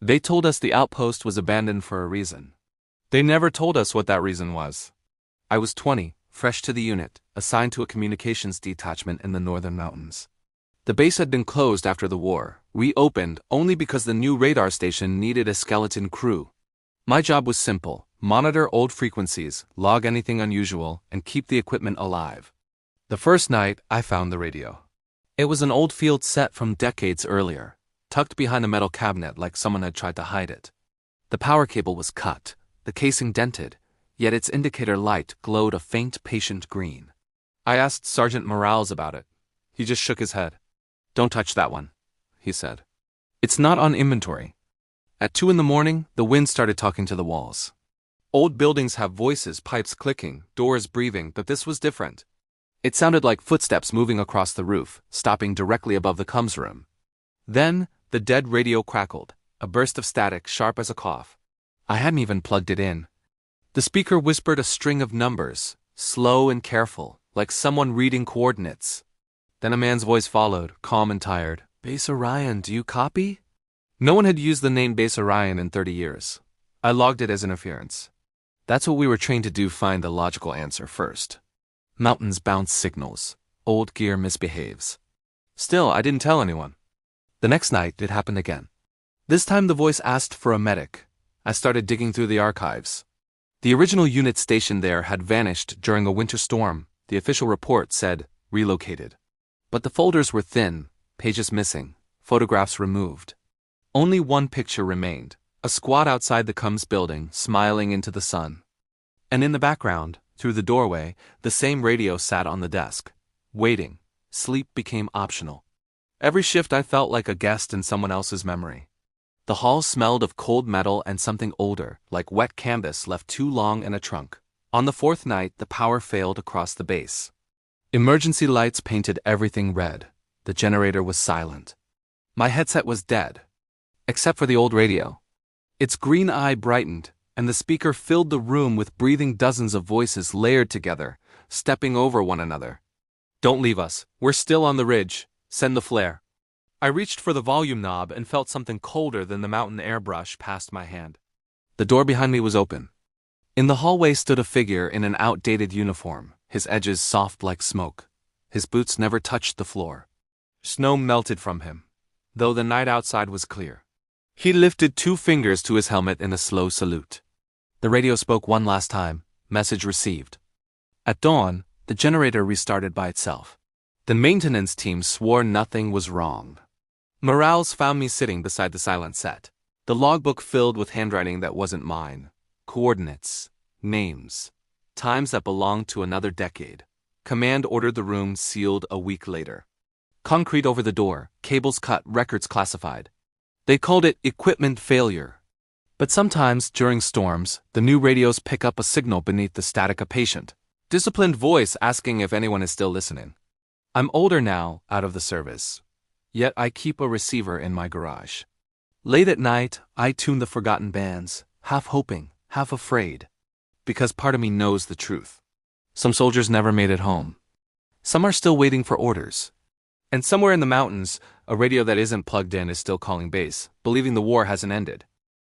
They told us the outpost was abandoned for a reason. They never told us what that reason was. I was 20, fresh to the unit, assigned to a communications detachment in the northern mountains. The base had been closed after the war, reopened only because the new radar station needed a skeleton crew. My job was simple: monitor old frequencies, log anything unusual, and keep the equipment alive. The first night, I found the radio. It was an old field set from decades earlier, tucked behind a metal cabinet like someone had tried to hide it. The power cable was cut, the casing dented, yet its indicator light glowed a faint patient green. I asked Sergeant Morales about it. He just shook his head. "Don't touch that one," he said. "It's not on inventory." At 2 in the morning, the wind started talking to the walls. Old buildings have voices, pipes clicking, doors breathing, but this was different. It sounded like footsteps moving across the roof, stopping directly above the comms room. Then, the dead radio crackled, a burst of static sharp as a cough. I hadn't even plugged it in. The speaker whispered a string of numbers, slow and careful, like someone reading coordinates. Then a man's voice followed, calm and tired. "Base Orion, do you copy?" No one had used the name Base Orion in 30 years. I logged it as interference. That's what we were trained to do: find the logical answer first. Mountains bounce signals. Old gear misbehaves. Still, I didn't tell anyone. The next night, it happened again. This time the voice asked for a medic. I started digging through the archives. The original unit stationed there had vanished during a winter storm. The official report said relocated. But the folders were thin, pages missing, photographs removed. Only one picture remained: a squad outside the comms building, smiling into the sun. And in the background, through the doorway, the same radio sat on the desk, waiting. Sleep became optional. Every shift I felt like a guest in someone else's memory. The hall smelled of cold metal and something older, like wet canvas left too long in a trunk. On the 4th night, the power failed across the base. Emergency lights painted everything red. The generator was silent. My headset was dead, except for the old radio. Its green eye brightened, and the speaker filled the room with breathing dozens of voices layered together, stepping over one another. "Don't leave us. We're still on the ridge. Send the flare." I reached for the volume knob and felt something colder than the mountain air brush past my hand. The door behind me was open. In the hallway stood a figure in an outdated uniform, his edges soft like smoke. His boots never touched the floor. Snow melted from him, though the night outside was clear. He lifted 2 fingers to his helmet in a slow salute. The radio spoke one last time. Message received. At dawn, the generator restarted by itself. The maintenance team swore nothing was wrong. Morales found me sitting beside the silent set. The logbook filled with handwriting that wasn't mine. Coordinates, names, times that belonged to another decade. Command ordered the room sealed a week later. Concrete over the door, cables cut, records classified. They called it equipment failure. But sometimes, during storms, the new radios pick up a signal beneath the static: a patient. Disciplined voice asking if anyone is still listening. I'm older now, out of the service. Yet I keep a receiver in my garage. Late at night, I tune the forgotten bands, half hoping, half afraid. Because part of me knows the truth. Some soldiers never made it home. Some are still waiting for orders. And somewhere in the mountains, a radio that isn't plugged in is still calling base, believing the war hasn't ended.